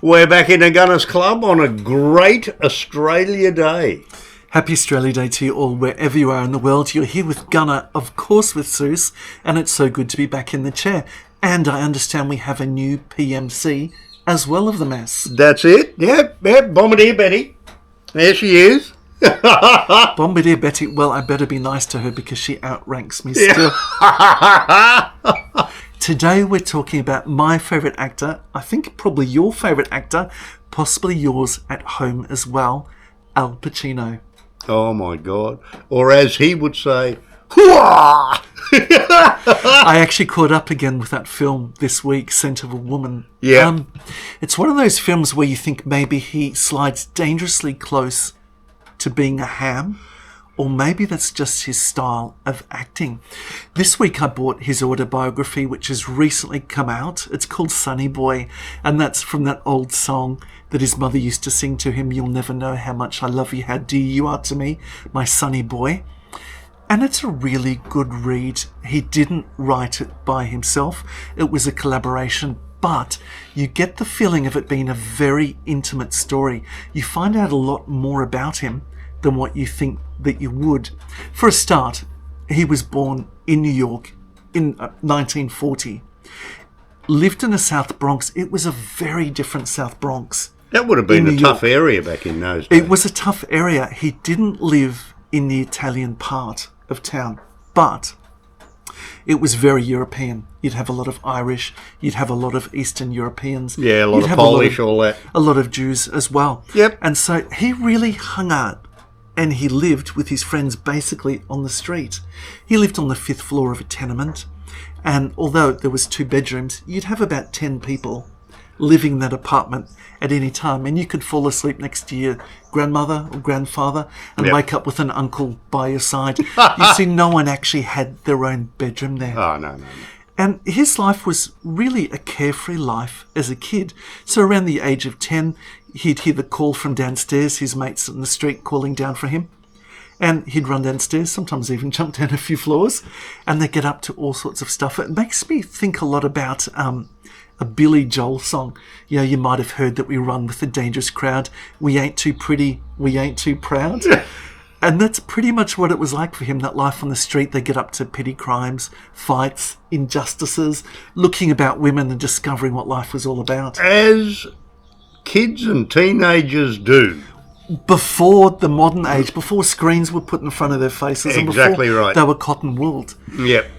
We're back in the Gunners Club on a great Australia Day. Happy Australia Day to you all, wherever you are in the world. You're here with Gunner, of course with Seuss, and it's so good to be back in the chair. And I understand we have a new PMC as well of the mess. That's it. Yep. Bombardier Betty. There she is. Bombardier Betty, well, I better be nice to her because she outranks me still. Today we're talking about my favourite actor, I think probably your favourite actor, possibly yours at home as well, Al Pacino. Oh my God. Or as he would say, hooah! I actually caught up again with that film this week, Scent of a Woman. Yeah. It's one of those films where you think maybe he slides dangerously close to being a ham, or maybe that's just his style of acting. This week I bought his autobiography, which has recently come out. It's called Sonny Boy, and that's from that old song that his mother used to sing to him, "You'll never know how much I love you, how dear you are to me, my sonny boy." And it's a really good read. He didn't write it by himself. It was a collaboration, but you get the feeling of it being a very intimate story. You find out a lot more about him than what you think that you would. For a start, he was born in New York in 1940. Lived in the South Bronx. It was a very different South Bronx. That would have been a tough area back in those days. It was a tough area. He didn't live in the Italian part of town, but it was very European. You'd have a lot of Irish, you'd have a lot of Eastern Europeans. Yeah, a lot of Polish, all that. A lot of Jews as well. Yep. And so he really hung out, and he lived with his friends basically on the street. He lived on the 5th floor of a tenement, and although there was 2 bedrooms, you'd have about 10 people living in that apartment at any time, and you could fall asleep next to your grandmother or grandfather and wake up with an uncle by your side. You see, no one actually had their own bedroom there. Oh, no. And his life was really a carefree life as a kid. So around the age of 10, he'd hear the call from downstairs, his mates in the street calling down for him. And he'd run downstairs, sometimes even jump down a few floors, and they'd get up to all sorts of stuff. It makes me think a lot about a Billy Joel song. You know, you might have heard that we run with a dangerous crowd. We ain't too pretty, we ain't too proud. And that's pretty much what it was like for him, that life on the street. They get up to petty crimes, fights, injustices, looking about women and discovering what life was all about. As kids and teenagers do. Before the modern age, before screens were put in front of their faces. Exactly and before right. They were cotton-wooled. Yep.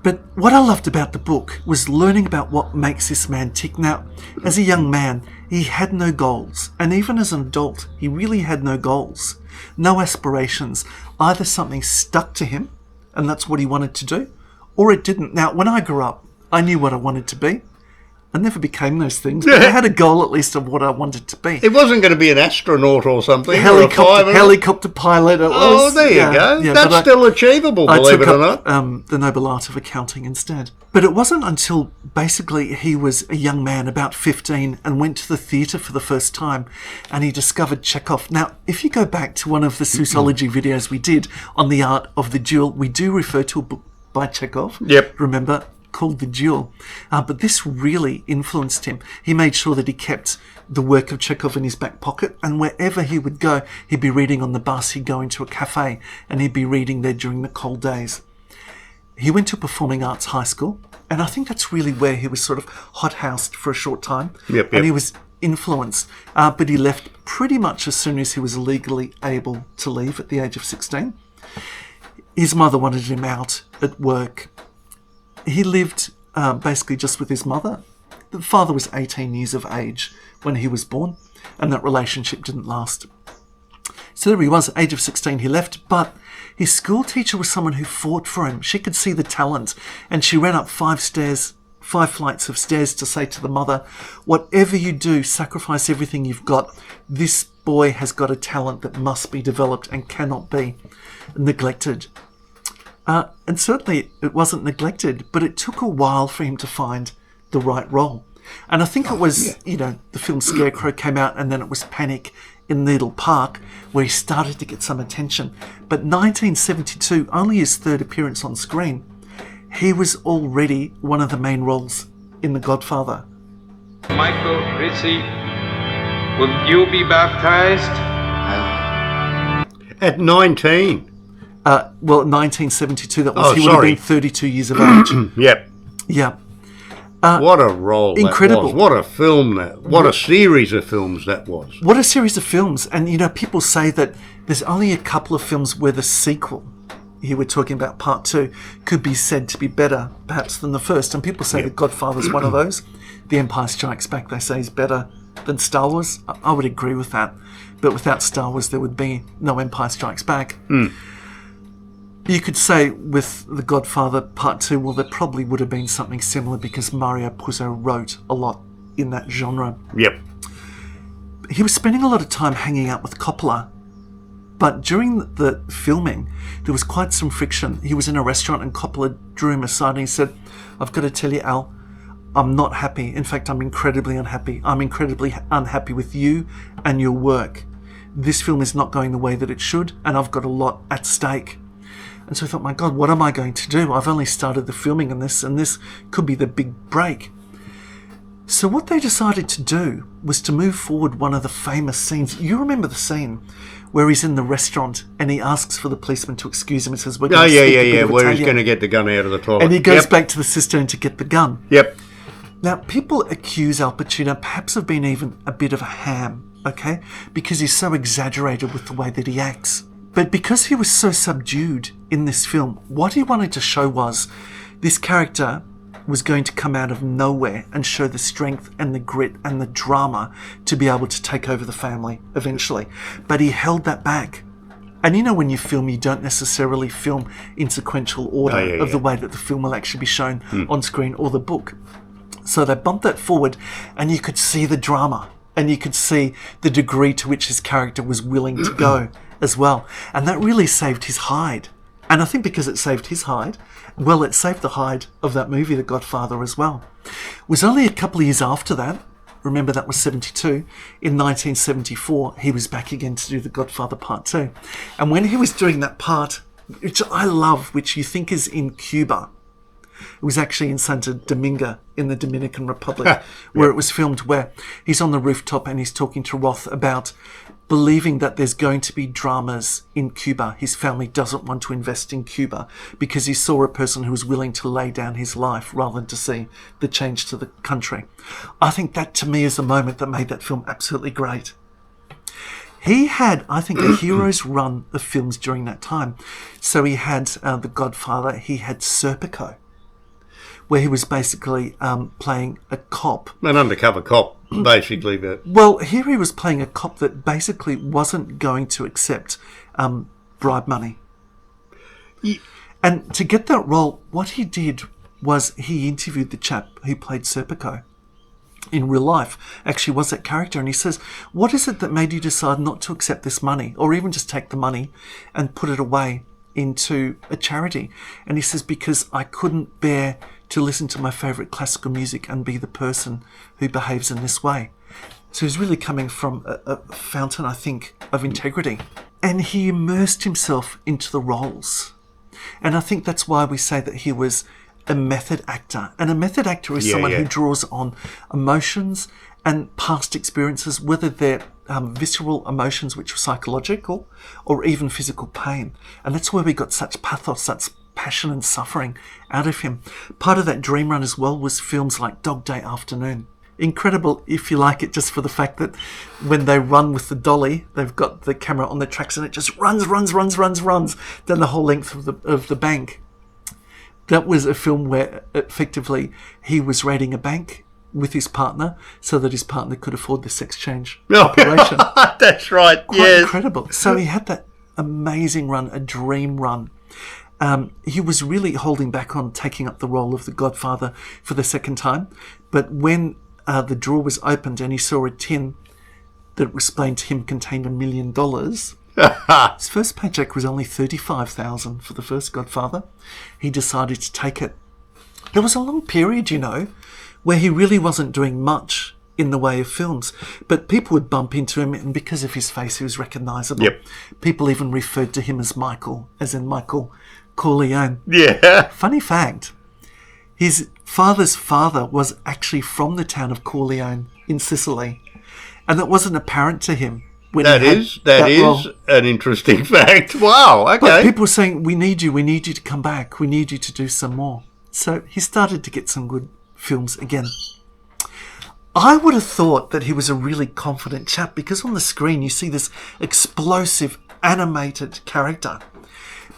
But what I loved about the book was learning about what makes this man tick. Now, as a young man, he had no goals. And even as an adult, he really had no goals. No aspirations. Either something stuck to him, and that's what he wanted to do, or it didn't. Now, when I grew up, I knew what I wanted to be. I never became those things, but I had a goal at least of what I wanted to be. It wasn't going to be an astronaut or something. Helicopter pilot. It was. Oh, there you go. Yeah, that's still achievable, believe it or not. The noble art of accounting instead. But it wasn't until basically he was a young man, about 15, and went to the theatre for the first time, and he discovered Chekhov. Now, if you go back to one of the Seussology videos we did on the art of the duel, we do refer to a book by Chekhov. Yep. Remember? Called The Duel. But this really influenced him. He made sure that he kept the work of Chekhov in his back pocket, and wherever he would go, he'd be reading on the bus, he'd go into a cafe, and he'd be reading there during the cold days. He went to Performing Arts High School, and I think that's really where he was sort of hothoused for a short time. Yep. And he was influenced, but he left pretty much as soon as he was legally able to leave at the age of 16. His mother wanted him out at work. He lived basically just with his mother. The father was 18 years of age when he was born, and that relationship didn't last. So there he was, age of 16, he left, but his school teacher was someone who fought for him. She could see the talent, and she ran up 5 flights of stairs to say to the mother, whatever you do, sacrifice everything you've got. This boy has got a talent that must be developed and cannot be neglected. And certainly it wasn't neglected, but it took a while for him to find the right role. And I think it was, the film Scarecrow came out, and then it was Panic in Needle Park, where he started to get some attention. But 1972, only his third appearance on screen, he was already one of the main roles in The Godfather. Michael Rizzi, will you be baptized? At 19. Well, 1972, that was. Oh, he would have been 32 years of age. Yep. Yeah. What a role incredible. that was. What a film that. What a series of films that was. What a series of films. And, people say that there's only a couple of films where the sequel, here we're talking about part 2, could be said to be better, perhaps, than the first. And people say The Godfather's one of those. The Empire Strikes Back, they say, is better than Star Wars. I would agree with that. But without Star Wars, there would be no Empire Strikes Back. You could say with The Godfather Part 2, well, there probably would have been something similar because Mario Puzo wrote a lot in that genre. Yep. He was spending a lot of time hanging out with Coppola, but during the filming, there was quite some friction. He was in a restaurant and Coppola drew him aside and he said, "I've got to tell you, Al, I'm not happy. In fact, I'm incredibly unhappy. I'm incredibly unhappy with you and your work. This film is not going the way that it should, and I've got a lot at stake." And so I thought, my God, what am I going to do? I've only started the filming in this, and this could be the big break. So what they decided to do was to move forward one of the famous scenes. You remember the scene where he's in the restaurant and he asks for the policeman to excuse him and says, "We're going to speak a bit of where he's Italian." going to get the gun out of the toilet. And he goes back to the cistern to get the gun. Yep. Now, people accuse Al Pacino perhaps of being even a bit of a ham, okay? Because he's so exaggerated with the way that he acts. But because he was so subdued in this film, what he wanted to show was this character was going to come out of nowhere and show the strength and the grit and the drama to be able to take over the family eventually. But he held that back. And when you film, you don't necessarily film in sequential order of the way that the film will actually be shown on screen or the book. So they bumped that forward and you could see the drama and you could see the degree to which his character was willing to go as well. And that really saved his hide. And I think because it saved his hide, well, it saved the hide of that movie, The Godfather, as well. It was only a couple of years after that, remember that was 72, in 1974, he was back again to do The Godfather Part 2. And when he was doing that part, which I love, which you think is in Cuba, it was actually in Santo Domingo in the Dominican Republic, where it was filmed, where he's on the rooftop and he's talking to Roth about believing that there's going to be dramas in Cuba. His family doesn't want to invest in Cuba because he saw a person who was willing to lay down his life rather than to see the change to the country. I think that, to me, is the moment that made that film absolutely great. He had, I think, a hero's run of films during that time. So he had The Godfather, he had Serpico, where he was basically playing a cop. An undercover cop, basically. But well, here he was playing a cop that basically wasn't going to accept bribe money. And to get that role, what he did was he interviewed the chap who played Serpico in real life, actually was that character, and he says, "What is it that made you decide not to accept this money, or even just take the money and put it away into a charity?" And he says, "Because I couldn't bear to listen to my favourite classical music and be the person who behaves in this way." So he's really coming from a fountain, I think, of integrity. And he immersed himself into the roles. And I think that's why we say that he was a method actor. And a method actor is someone who draws on emotions and past experiences, whether they're visceral emotions, which are psychological, or even physical pain. And that's where we got such pathos, such passion and suffering out of him. Part of that dream run as well was films like Dog Day Afternoon. Incredible, if you like it, just for the fact that when they run with the dolly, they've got the camera on the tracks and it just runs down the whole length of the bank. That was a film where effectively he was raiding a bank with his partner so that his partner could afford the sex change operation. That's right, Quite incredible. So he had that amazing run, a dream run. He was really holding back on taking up the role of the Godfather for the second time. But when the drawer was opened and he saw a tin that explained to him contained $1 million, his first paycheck was only $35,000 for the first Godfather. He decided to take it. There was a long period, where he really wasn't doing much in the way of films. But people would bump into him, and because of his face, he was recognisable. Yep. People even referred to him as Michael, as in Michael Corleone. Yeah. Funny fact, his father's father was actually from the town of Corleone in Sicily, and that wasn't apparent to him. When That is an interesting fact. Wow, okay. But people were saying, we need you to come back, we need you to do some more. So he started to get some good films again. I would have thought that he was a really confident chap, because on the screen you see this explosive, animated character.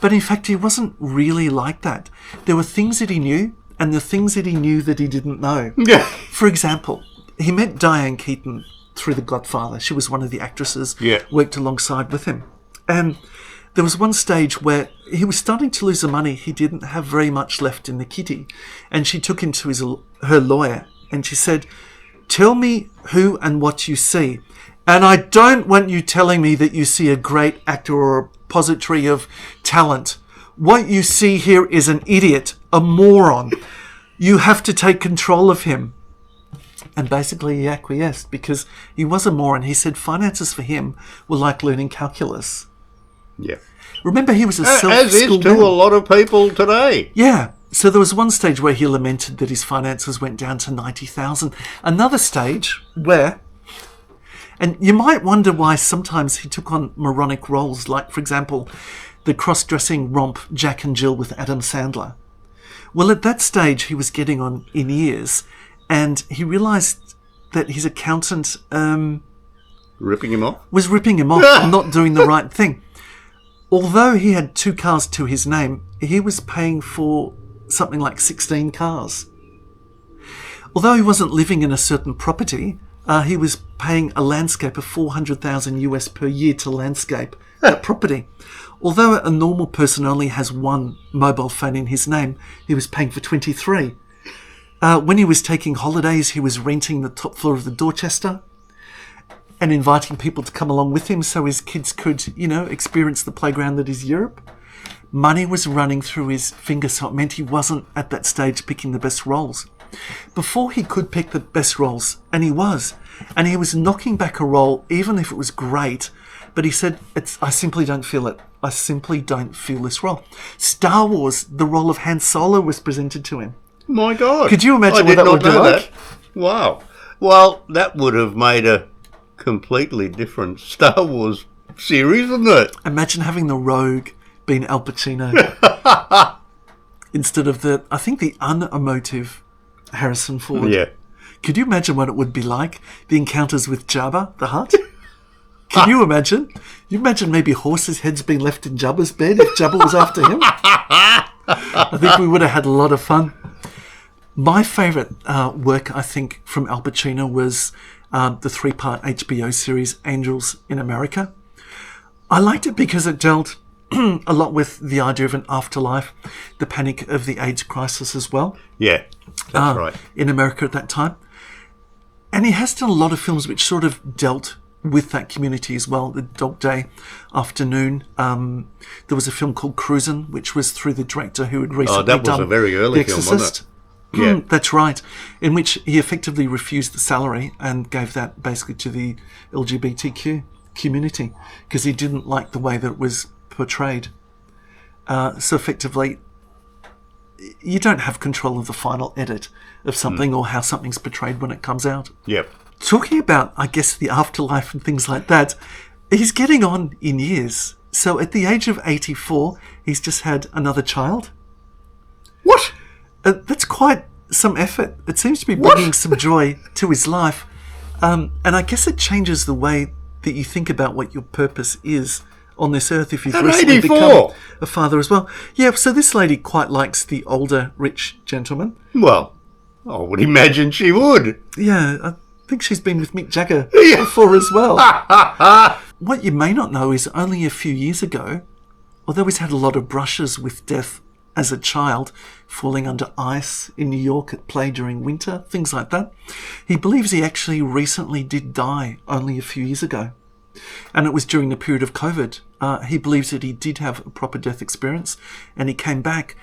But in fact, he wasn't really like that. There were things that he knew, and the things that he knew that he didn't know. Yeah. For example, he met Diane Keaton through The Godfather. She was one of the actresses, worked alongside with him. And there was one stage where he was starting to lose the money. He didn't have very much left in the kitty. And she took him to her lawyer, and she said, "Tell me who and what you see. And I don't want you telling me that you see a great actor or a repository of talent. What you see here is an idiot, a moron. You have to take control of him." And basically he acquiesced, because he was a moron. He said finances for him were like learning calculus. Yeah. Remember, he was a As is self-schooled to man. a lot of people today. Yeah. So there was one stage where he lamented that his finances went down to 90,000. Another stage where, and you might wonder why sometimes he took on moronic roles, like, for example, the cross-dressing romp Jack and Jill with Adam Sandler. Well, at that stage, he was getting on in years, and he realised that his accountant Ripping him off? was ripping him off and not doing the right thing. Although he had 2 cars to his name, he was paying for something like 16 cars. Although he wasn't living in a certain property, he was paying a landscape of $400,000 US per year to landscape that property. Although a normal person only has 1 mobile phone in his name, he was paying for 23. When he was taking holidays, he was renting the top floor of the Dorchester and inviting people to come along with him so his kids could, experience the playground that is Europe. Money was running through his fingers, so it meant he wasn't at that stage picking the best roles. Before he could pick the best roles, and he was knocking back a role even if it was great, but he said, I simply don't feel it. I simply don't feel this role. Star Wars, the role of Han Solo was presented to him. My God. Could you imagine what that would be like? Wow. Well, that would have made a completely different Star Wars series, wouldn't it? Imagine having the rogue being Al Pacino instead of the unemotive Harrison Ford. Yeah. Could you imagine what it would be like? The encounters with Jabba the Hutt? Can you imagine? You imagine maybe horses' heads being left in Jabba's bed if Jabba was after him? I think we would have had a lot of fun. My favourite work, I think, from Al Pacino was the 3-part HBO series Angels in America. I liked it because it dealt a lot with the idea of an afterlife, the panic of the AIDS crisis as well. Yeah, that's right. In America at that time. And he has done a lot of films which sort of dealt with that community as well. The Dog Day Afternoon. There was a film called Cruisin', which was through the director who had recently done that was a very early The film, Exorcist. wasn't it? Yeah. That's right. In which he effectively refused the salary and gave that basically to the LGBTQ community because he didn't like the way that it was portrayed. So effectively, you don't have control of the final edit of something or how something's portrayed when it comes out. Yep. Talking about, I guess, the afterlife and things like that, he's getting on in years. So at the age of 84, he's just had another child. What? That's quite some effort. It seems to be bringing some joy to his life. And I guess it changes the way that you think about what your purpose is on this earth if you've At recently 84. become a father as well. Yeah, so this lady quite likes the older, rich gentleman. Well, I would imagine she would. Yeah, I think she's been with Mick Jagger Yeah. before as well. What you may not know is only a few years ago, although he's had a lot of brushes with death as a child, falling under ice in New York at play during winter, things like that, he believes he actually recently did die only a few years ago. And it was during the period of COVID. He believes that he did have a proper death experience and he came back.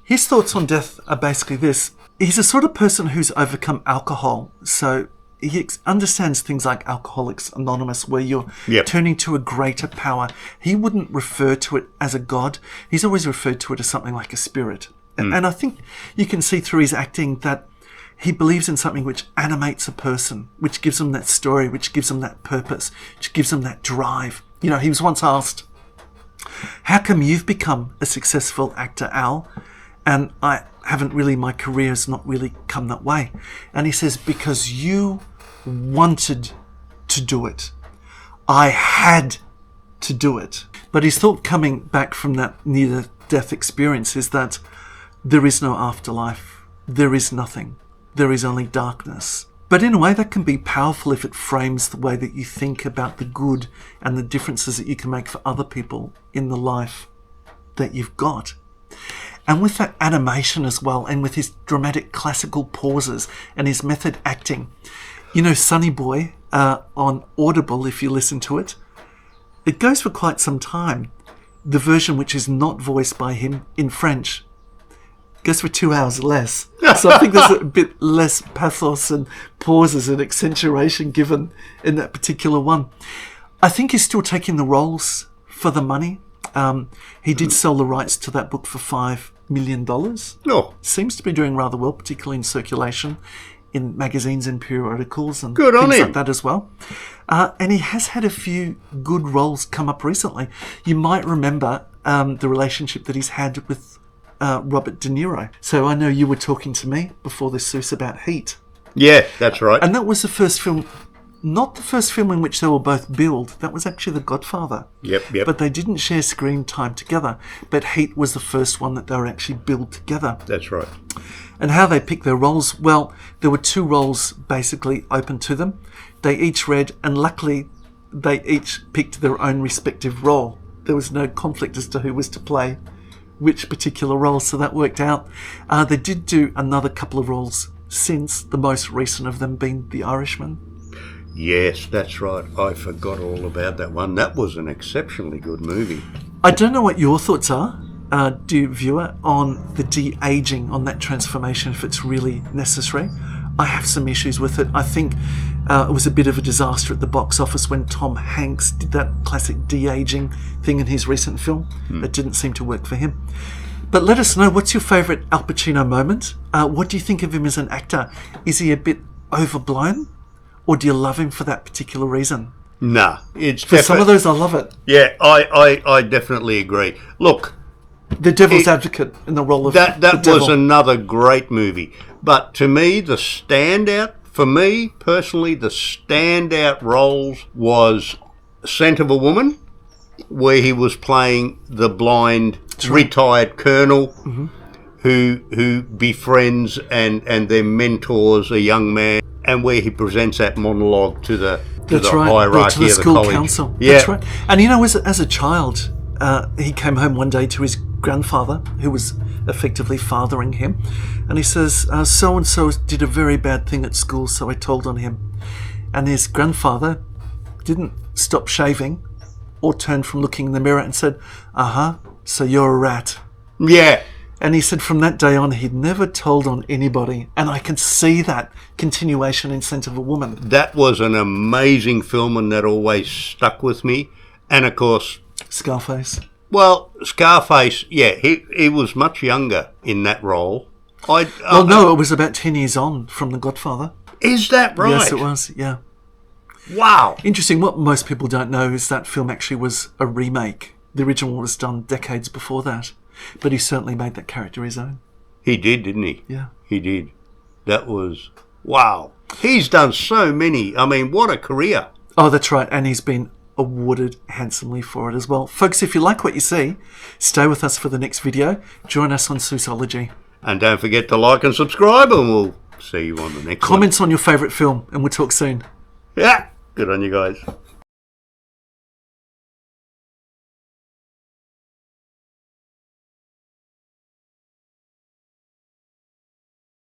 His thoughts on death are basically this. He's a sort of person who's overcome alcohol. So he understands things like Alcoholics Anonymous, where you're Yep. turning to a greater power. He wouldn't refer to it as a god. He's always referred to it as something like a spirit. And I think you can see through his acting that he believes in something which animates a person, which gives them that story, which gives them that purpose, which gives them that drive. You know, he was once asked, how come you've become a successful actor, Al? And I haven't really, my career's not really come that way. And he says, because you wanted to do it. I had to do it. But his thought coming back from that near-death experience is that there is no afterlife. There is nothing. There is only darkness. But in a way that can be powerful if it frames the way that you think about the good and the differences that you can make for other people in the life that you've got. And with that animation as well, and with his dramatic classical pauses and his method acting, you know, Sonny Boy on Audible, if you listen to it, it goes for quite some time. The version which is not voiced by him in French goes for 2 hours less. So I think there's a bit less pathos and pauses and accentuation given in that particular one. I think he's still taking the roles for the money. He did sell the rights to that book for $5 million. Oh, Seems to be doing rather well, particularly in circulation, in magazines and periodicals and Good on things him. like that as well. And he has had a few good roles come up recently. You might remember the relationship that he's had with Robert De Niro. So I know you were talking to me before this, Seuss, about Heat. yeah, that's right. And that was the first film, not the first film in which they were both billed. That was actually The Godfather. Yep. But they didn't share screen time together. But Heat was the first one that they were actually billed together. That's right. And how they picked their roles, well, there were 2 roles basically open to them. They each read, and luckily they each picked their own respective role. There was no conflict as to who was to play which particular role, so that worked out. They did do another couple of roles since, the most recent of them being The Irishman. Yes, that's right. I forgot all about that one. That was an exceptionally good movie. I don't know what your thoughts are, dear viewer, on the de-aging, on that transformation, if it's really necessary. I have some issues with it. I think it was a bit of a disaster at the box office when Tom Hanks did that classic de-aging thing in his recent film. It didn't seem to work for him. But let us know, what's your favourite Al Pacino moment? What do you think of him as an actor? Is he a bit overblown? Or do you love him for that particular reason? Nah, it's For some of those, I love it. Yeah, I definitely agree. Look, The Devil's Advocate in the role of that the devil. was another great movie. But to me, the standout, for me personally, the standout roles was Scent of a Woman, where he was playing the blind retired colonel who befriends and then mentors a young man, and where he presents that monologue to the hierarchy to the of the school college. council. Yeah. That's right. And you know, as a child, he came home one day to his grandfather, who was effectively fathering him, and he says, so-and-so did a very bad thing at school, so I told on him. And his grandfather didn't stop shaving or turn from looking in the mirror and said, so you're a rat. Yeah. And he said from that day on, he'd never told on anybody. And I can see that continuation in Scent of a Woman. That was an amazing film, and that always stuck with me. And of course, Scarface. well, Scarface, yeah, he was much younger in that role. No, it was about 10 years on from The Godfather. Is that right? Yes, it was, yeah. Wow. Interesting, what most people don't know is that film actually was a remake. The original was done decades before that. But he certainly made that character his own. He did, didn't he? Yeah. He did. That was, wow. He's done so many. I mean, what a career. Oh, that's right. And he's been awarded handsomely for it as well. Folks, if you like what you see, stay with us for the next video. Join us on Seussology. And don't forget to like and subscribe, and we'll see you on the next one. Comments on your favourite film, and we'll talk soon. Yeah. Good on you guys.